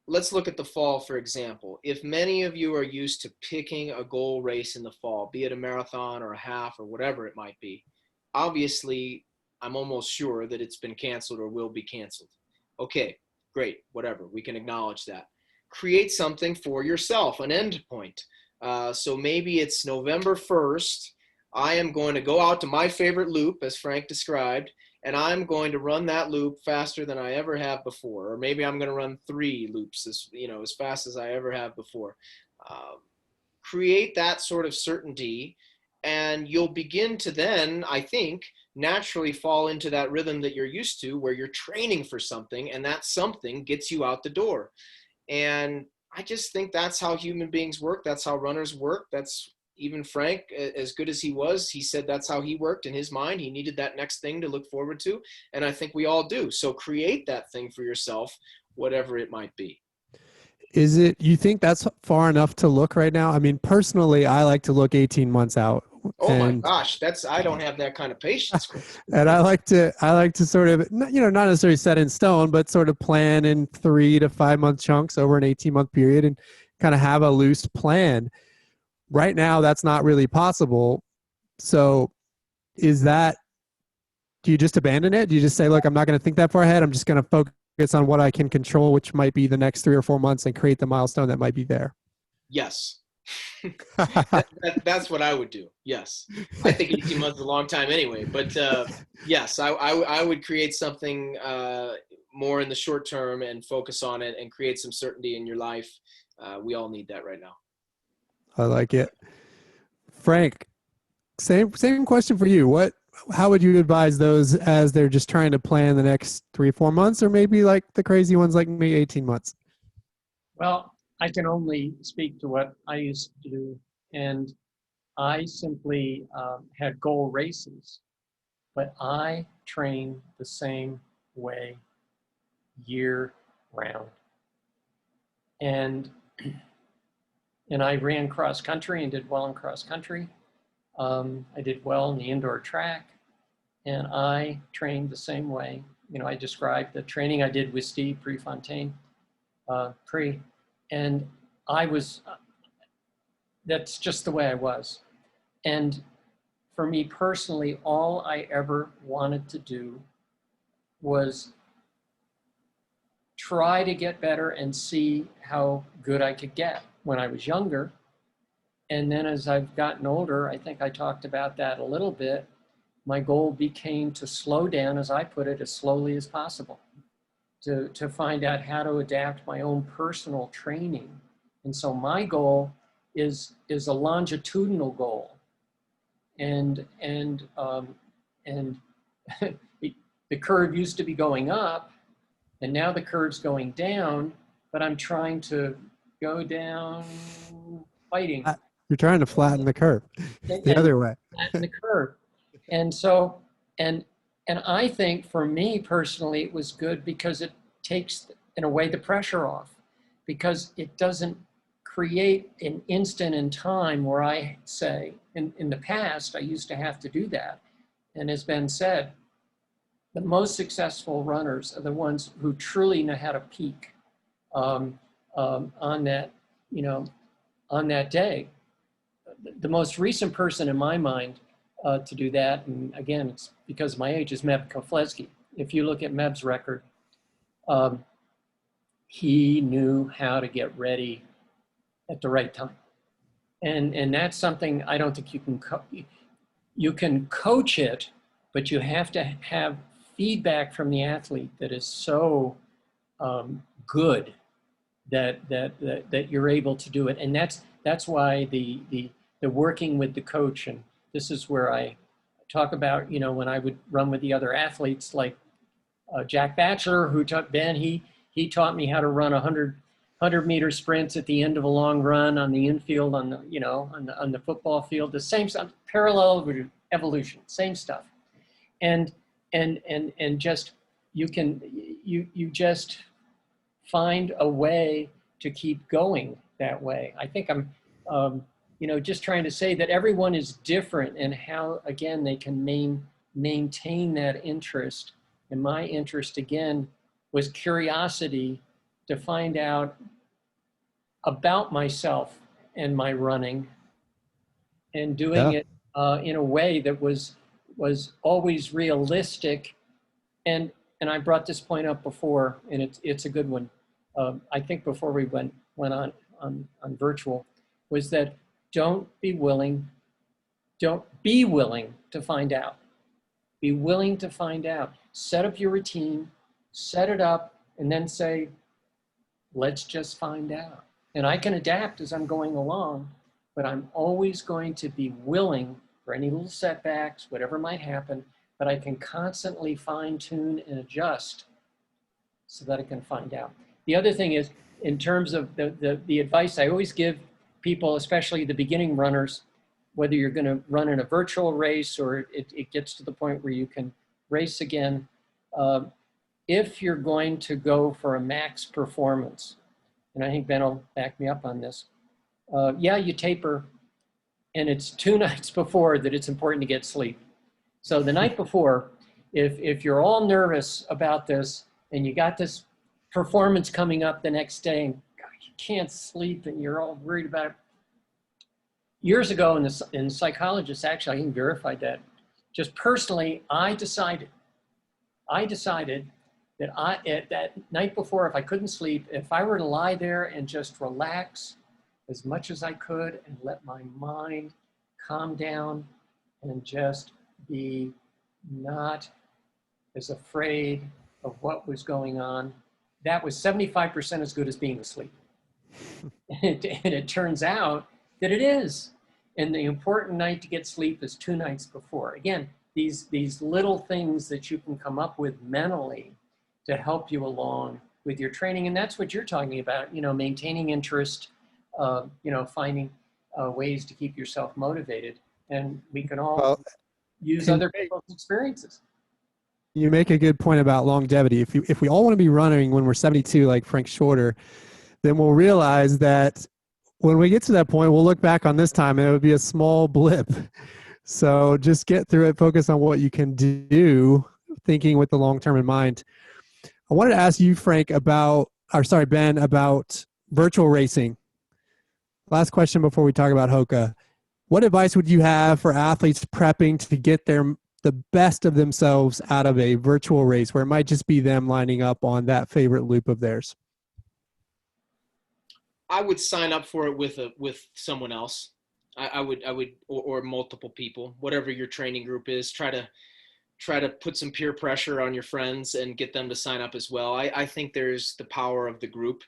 let's look at the fall, for example. If many of you are used to picking a goal race in the fall, be it a marathon or a half or whatever it might be, obviously, I'm almost sure that it's been canceled or will be canceled. Okay, Great, whatever, we can acknowledge that. Create something for yourself, an end point. So maybe it's November 1st. I am going to go out to my favorite loop, as Frank described, and I'm going to run that loop faster than I ever have before. Or maybe I'm going to run 3 loops as fast as I ever have before. Create that sort of certainty, and you'll begin to then, I think, naturally fall into that rhythm that you're used to, where you're training for something, and that something gets you out the door. And I just think that's how human beings work. That's how runners work. That's even Frank, as good as he was, he said that's how he worked in his mind. He needed that next thing to look forward to. And I think we all do. So create that thing for yourself, whatever it might be. You think that's far enough to look right now? I mean, personally, I like to look 18 months out. Oh my gosh, I don't have that kind of patience. And I like to sort of, not necessarily set in stone, but sort of plan in 3 to 5 month chunks over an 18-month period and kind of have a loose plan. Right now, that's not really possible. So do you just abandon it? Do you just say, look, I'm not going to think that far ahead. I'm just going to focus on what I can control, which might be the next 3 or 4 months, and create the milestone that might be there? Yes. That's what I would do. Yes. I think 18 months is a long time anyway, but yes, I would create something more in the short term and focus on it and create some certainty in your life. We all need that right now. I like it. Frank, same question for you. How would you advise those as they're just trying to plan the next 3 or 4 months, or maybe like the crazy ones like me, 18 months? Well, I can only speak to what I used to do, and I simply had goal races, but I trained the same way year round. And I ran cross country and did well in cross country. I did well in the indoor track, and I trained the same way. I described the training I did with Steve Prefontaine, and that's just the way I was. And for me personally, all I ever wanted to do was try to get better and see how good I could get when I was younger. And then as I've gotten older, I think I talked about that a little bit, my goal became to slow down, as I put it, as slowly as possible, to find out how to adapt my own personal training. And so my goal is a longitudinal goal. And the curve used to be going up, and now the curve's going down, but I'm trying to go down fighting. You're trying to flatten the curve the other way. Flatten the curve. And so, and I think for me personally, it was good because it takes, in a way, the pressure off, because it doesn't create an instant in time where I say, in the past, I used to have to do that. And as Ben said, the most successful runners are the ones who truly know how to peak on that, on that day. The most recent person in my mind to do that, and again, it's because of my age, is Meb Keflezighi. If you look at Meb's record, he knew how to get ready at the right time. And that's something I don't think you can coach it, but you have to have feedback from the athlete that is so good that you're able to do it. And that's why the working with the coach, and this is where I talk about, when I would run with the other athletes, like Jack Batchelor, who taught Ben, he taught me how to run 100-meter sprints at the end of a long run on the infield, on the football field. The same stuff, parallel evolution, same stuff, and just you just find a way to keep going that way. I think I'm just trying to say that everyone is different in how, again, they can maintain that interest. And my interest, again, was curiosity to find out about myself and my running, and doing it in a way that was always realistic. And and I brought this point up before, and it's a good one. I think before we went on virtual, was that don't be willing to find out. Be willing to find out. Set up your routine, set it up, and then say, let's just find out. And I can adapt as I'm going along, but I'm always going to be willing for any little setbacks, whatever might happen, but I can constantly fine tune and adjust so that I can find out. The other thing is, in terms of the advice I always give people, especially the beginning runners, whether you're going to run in a virtual race or it gets to the point where you can race again, if you're going to go for a max performance, and I think Ben will back me up on this, yeah, you taper, and it's 2 nights before that it's important to get sleep. So the night before, if you're all nervous about this and you got this performance coming up the next day and God, you can't sleep and you're all worried about it. Years ago, and psychologists actually, I can verify that. Just personally, I decided that that night before, if I couldn't sleep, if I were to lie there and just relax as much as I could and let my mind calm down and just be not as afraid of what was going on, that was 75% as good as being asleep. And it turns out that it is. And the important night to get sleep is 2 nights before. Again, these little things that you can come up with mentally to help you along with your training. And that's what you're talking about, maintaining interest, finding ways to keep yourself motivated. And we can all use other people's experiences. You make a good point about longevity. If we all want to be running when we're 72, like Frank Shorter, then we'll realize that when we get to that point, we'll look back on this time and it would be a small blip. So just get through it, focus on what you can do, thinking with the long term in mind. I wanted to ask you, Ben, about virtual racing. Last question before we talk about Hoka. What advice would you have for athletes prepping to get the best of themselves out of a virtual race where it might just be them lining up on that favorite loop of theirs? I would sign up for it with someone else. I would, or multiple people, whatever your training group is. Try to put some peer pressure on your friends and get them to sign up as well. I think there's the power of the group,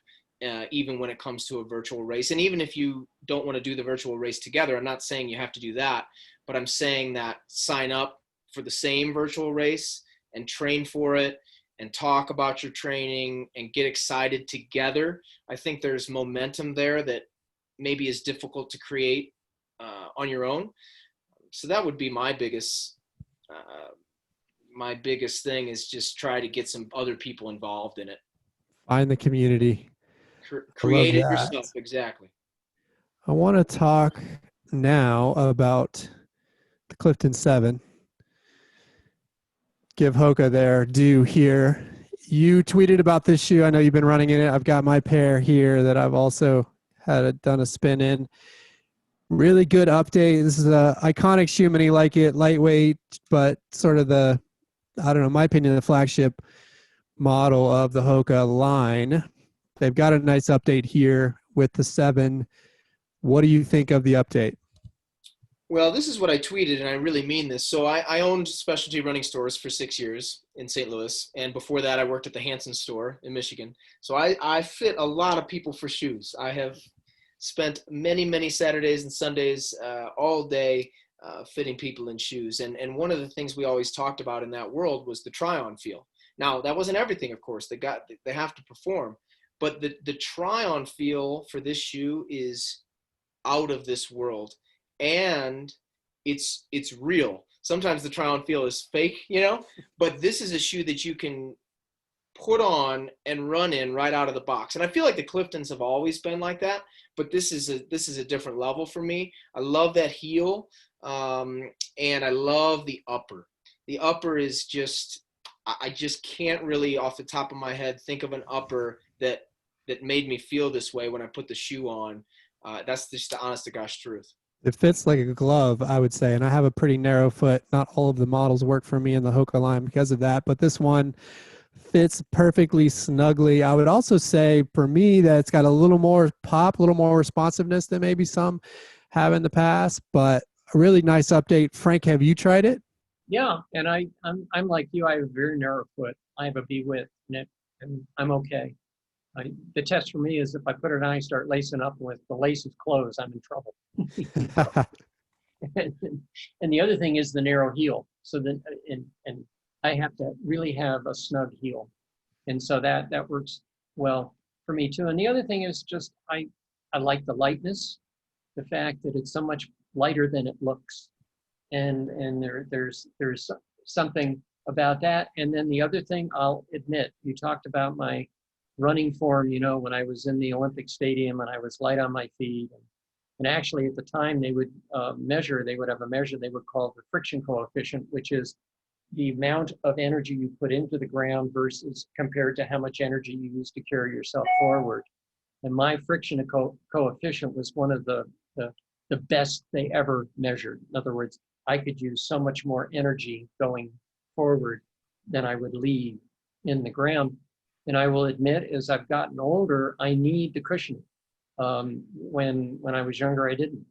even when it comes to a virtual race. And even if you don't want to do the virtual race together, I'm not saying you have to do that, but I'm saying that sign up for the same virtual race and train for it and talk about your training and get excited together. I think there's momentum there that maybe is difficult to create on your own. So that would be my biggest thing, is just try to get some other people involved in it. Find the community. Create it yourself. Exactly. I want to talk now about the Clifton 7. Give Hoka their due here. You tweeted about this shoe. I know you've been running in it. I've got my pair here that I've also done a spin in. Really good update. This is a iconic shoe. Many like it. Lightweight, but sort of in my opinion, the flagship model of the Hoka line. They've got a nice update here with the 7. What do you think of the update? Well, this is what I tweeted, and I really mean this. So I owned specialty running stores for 6 years in St. Louis. And before that, I worked at the Hansen store in Michigan. So I fit a lot of people for shoes. I have spent many, many Saturdays and Sundays all day fitting people in shoes. And one of the things we always talked about in that world was the try-on feel. Now, that wasn't everything, of course. They have to perform. But the try-on feel for this shoe is out of this world. And it's real. Sometimes the try-on feel is fake, but this is a shoe that you can put on and run in right out of the box. And I feel like the Cliftons have always been like that, but this is a different level for me. I love that heel, and I love the upper. The upper is just, I just can't really off the top of my head think of an upper that made me feel this way when I put the shoe on. That's just the honest to gosh truth. It fits like a glove, I would say, and I have a pretty narrow foot. Not all of the models work for me in the Hoka line because of that, but this one fits perfectly snugly. I would also say for me that it's got a little more pop, a little more responsiveness than maybe some have in the past, but a really nice update. Frank, have you tried it? Yeah, and I'm like you. I have a very narrow foot. I have a B width, and I'm okay. The test for me is if I put it on, I start lacing up with the laces closed, I'm in trouble. And the other thing is the narrow heel. So then, and I have to really have a snug heel, and so that works well for me too. And the other thing is just I like the lightness, the fact that it's so much lighter than it looks, and there's something about that. And then the other thing, I'll admit, you talked about my running form, when I was in the Olympic Stadium and I was light on my feet. And actually at the time they would they would have a measure they would call the friction coefficient, which is the amount of energy you put into the ground versus compared to how much energy you use to carry yourself forward. And my friction coefficient was one of the best they ever measured. In other words, I could use so much more energy going forward than I would leave in the ground. And I will admit, as I've gotten older, I need the cushioning. When I was younger, I didn't,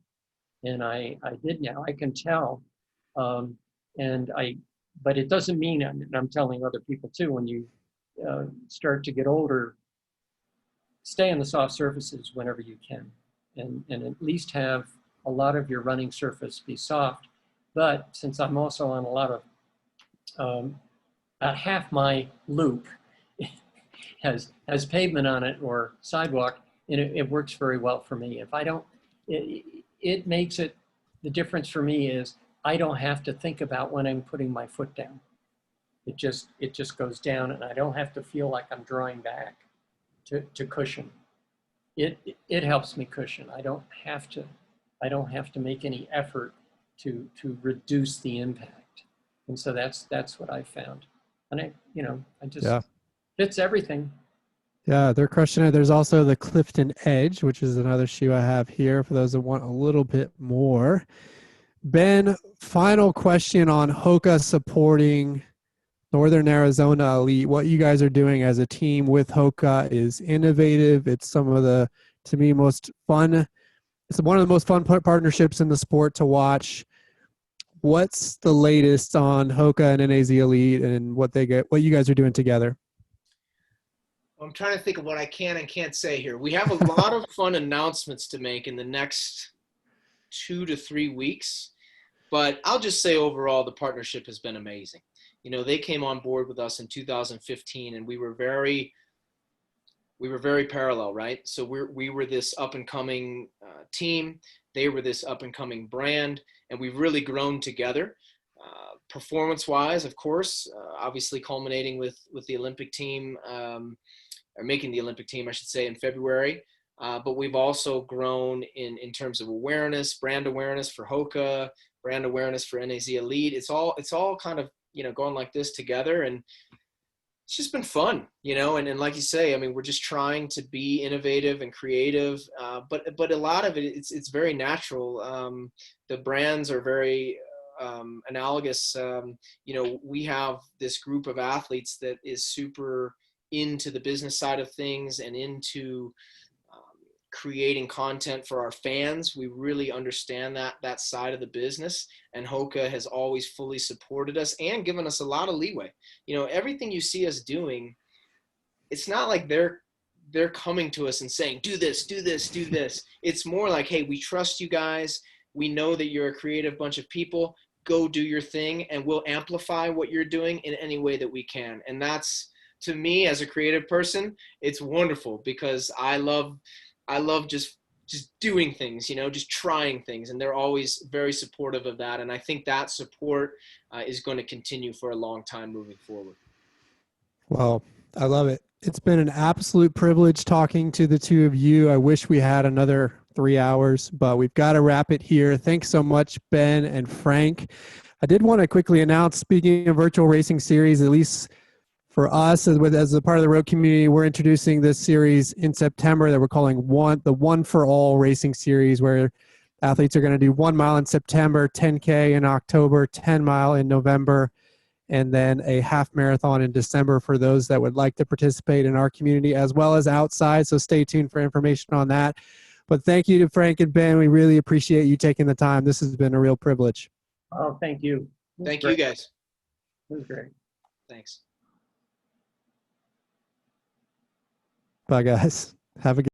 and I did now. I can tell, but it doesn't mean, and I'm telling other people too, when you start to get older, stay on the soft surfaces whenever you can, and at least have a lot of your running surface be soft. But since I'm also on a lot of, about half my loop has pavement on it or sidewalk, and it works very well for me. If I don't, it makes it, the difference for me is I don't have to think about when I'm putting my foot down. It just goes down, and I don't have to feel like I'm drawing back to cushion. It helps me cushion. I don't have to make any effort to reduce the impact. And so that's what I found. And I just, fits everything. Yeah, they're crushing it. There's also the Clifton Edge, which is another shoe I have here for those that want a little bit more. Ben, final question on Hoka supporting Northern Arizona Elite. What you guys are doing as a team with Hoka is innovative. It's some of the, to me, most fun. It's one of the most fun partnerships in the sport to watch. What's the latest on Hoka and NAZ Elite and what you guys are doing together? I'm trying to think of what I can and can't say here. We have a lot of fun announcements to make in the next 2 to 3 weeks, but I'll just say overall the partnership has been amazing. They came on board with us in 2015, and we were very parallel, right? So we were this up and coming team. They were this up and coming brand, and we've really grown together. Performance-wise, of course, obviously culminating with the Olympic team, or making the Olympic team, I should say, in February. But we've also grown in terms of awareness, brand awareness for Hoka, brand awareness for NAZ Elite. It's all kind of, going like this together, and it's just been fun, and like you say, I mean, we're just trying to be innovative and creative, but a lot of it's very natural. The brands are very analogous. We have this group of athletes that is super into the business side of things and into creating content for our fans. We really understand that side of the business, and Hoka has always fully supported us and given us a lot of leeway. Everything you see us doing, it's not like they're coming to us and saying, do this, do this, do this. It's more like, hey, we trust you guys. We know that you're a creative bunch of people. Go do your thing, and we'll amplify what you're doing in any way that we can. And that's, to me, as a creative person, it's wonderful, because I love just doing things, just trying things. And they're always very supportive of that. And I think that support is going to continue for a long time moving forward. Well, I love it. It's been an absolute privilege talking to the two of you. I wish we had another 3 hours, but we've got to wrap it here. Thanks so much, Ben and Frank. I did want to quickly announce, speaking of virtual racing series, at least for us as a part of the road community, we're introducing this series in September that we're calling the One for All Racing Series, where athletes are going to do 1 mile in September, 10K in October, 10 mile in November, and then a half marathon in December for those that would like to participate in our community as well as outside. So stay tuned for information on that. But thank you to Frank and Ben. We really appreciate you taking the time. This has been a real privilege. Oh, thank you. Thank you, guys. It was great. Thanks. Bye, guys. Have a good